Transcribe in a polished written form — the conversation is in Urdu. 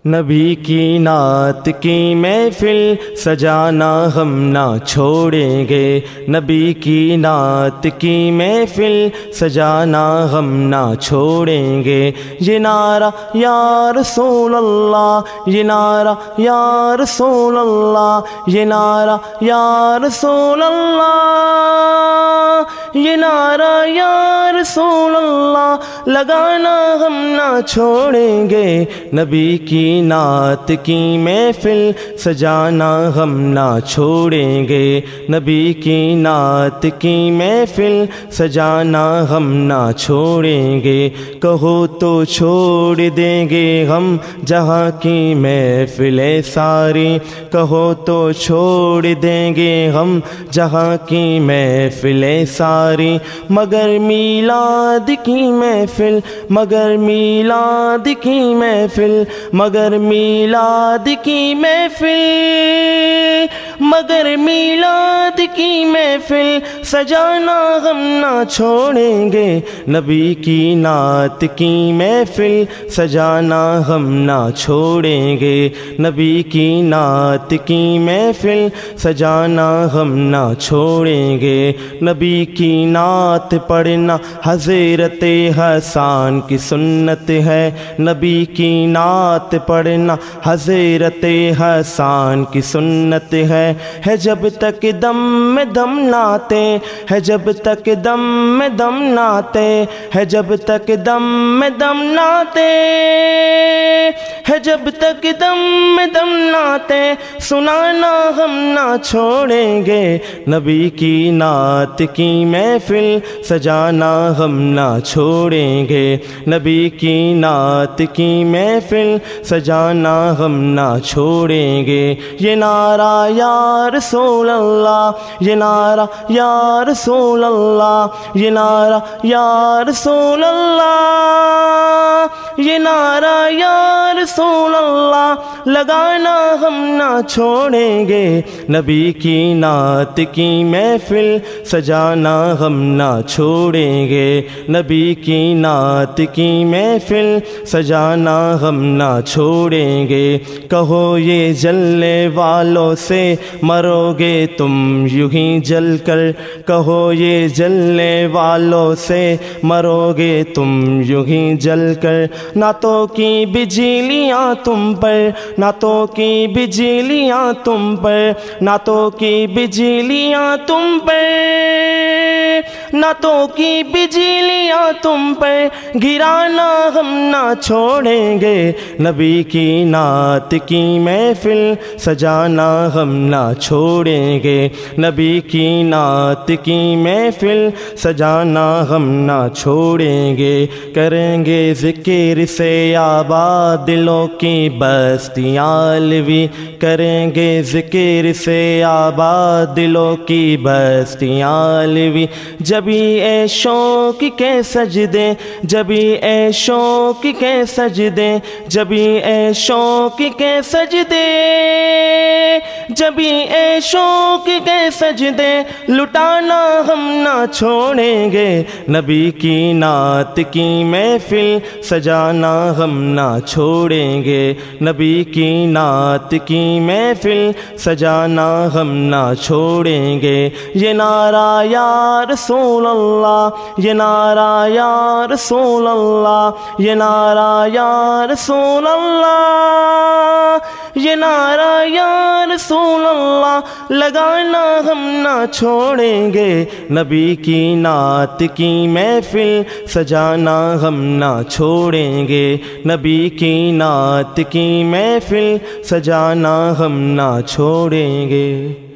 نبی کی نعت کی محفل سجانا ہم نہ چھوڑیں گے، نبی کی نعت کی محفل سجانا ہم نہ چھوڑیں گے۔ یہ نعرہ یا رسول اللہ، یہ نعرہ یا رسول اللہ، یہ نعرہ یا رسول اللہ، یہ نعرہ یا رسول اللہ لگانا ہم نہ چھوڑیں گے۔ نبی کی نعت کی محفل سجانا ہم نہ چھوڑیں گے، نبی کی نعت کی محفل سجانا ہم نہ چھوڑیں گے۔ کہو تو چھوڑ دیں گے ہم جہاں کی محفلیں ساری، کہو تو چھوڑ دیں گے ہم جہاں کی محفلیں ساری، مگر میلاد کی محفل، مگر میلاد کی محفل، مگر میلاد کی محفل، مگر میلاد کی محفل سجانا ہم نہ چھوڑیں گے۔ نبی کی نعت کی محفل سجانا ہم نہ چھوڑیں گے، نبی کی نعت کی محفل سجانا ہم نہ چھوڑیں گے۔ نبی کی نعت پڑھنا حضرت حسان کی سنت ہے، نبی کی نعت پڑھنا حضرت حسان کی سنت ہے جب تک دم میں دم ناتے، ہے جب تک دم میں دم ناتے، ہے جب تک دم میں دم ناتے، ہے جب تک دم میں دم ناتے، سنانا ہم نہ چھوڑیں گے۔ نبی کی نعت کی محفل سجانا ہم نہ چھوڑیں گے، نبی کی نعت کی محفل سجانا ہم نہ چھوڑیں گے۔ یہ نعرہ یا رسول اللہ، یہ نعرہ یا رسول اللہ، یہ نعرہ یا رسول اللہ، یہ نعرہ یا رسول اللہ لگانا ہم نہ چھوڑیں گے۔ نبی کی نعت کی محفل سجانا ہم نہ چھوڑیں گے، نبی کی نعت کی محفل سجانا ہم نہ چھوڑیں گے۔ کہو یہ جلنے والوں سے مرو گے تم یوں ہی جل کر، کہو یہ جلنے والوں سے مرو گے تم یوں ہی جل کر، نعتوں کی بجلیاں تم پر، نعتوں کی بجلیاں تم پر، نعتوں کی بجلیاں تم پر، نعتوں کی بجلیاں تم پر گرانا ہم نہ چھوڑیں گے۔ نبی کی نعت کی محفل سجانا ہم نہ چھوڑیں گے، نبی کی نعت کی محفل سجانا ہم نہ چھوڑیں گے۔ کریں گے ذکر سے آباد دلوں کی بستیاں علوی، کریں گے ذکر سے آباد دلوں کی بستیاں علوی، جبھی اے شوق کے سجدے، جبھی اے شوق کے سجدے، جبھی اے شوق کے سجدے، جبھی اے شوق کے سجدے لٹانا ہم نہ چھوڑیں گے۔ نبی کی نعت کی محفل سجانا ہم نہ چھوڑیں گے، نبی کی نعت کی محفل سجانا ہم نہ چھوڑیں گے۔ یہ نعرہ یا رسول اللہ، یہ نعرہ یا رسول اللہ، یہ نعرہ یا رسول اللہ، یہ نعرہ یا رسول اللہ لگانا ہم نہ چھوڑیں گے۔ نبی کی نعت کی محفل سجانا ہم نہ چھوڑیں گے، نبی کی نعت کی محفل سجانا ہم نہ چھوڑیں گے۔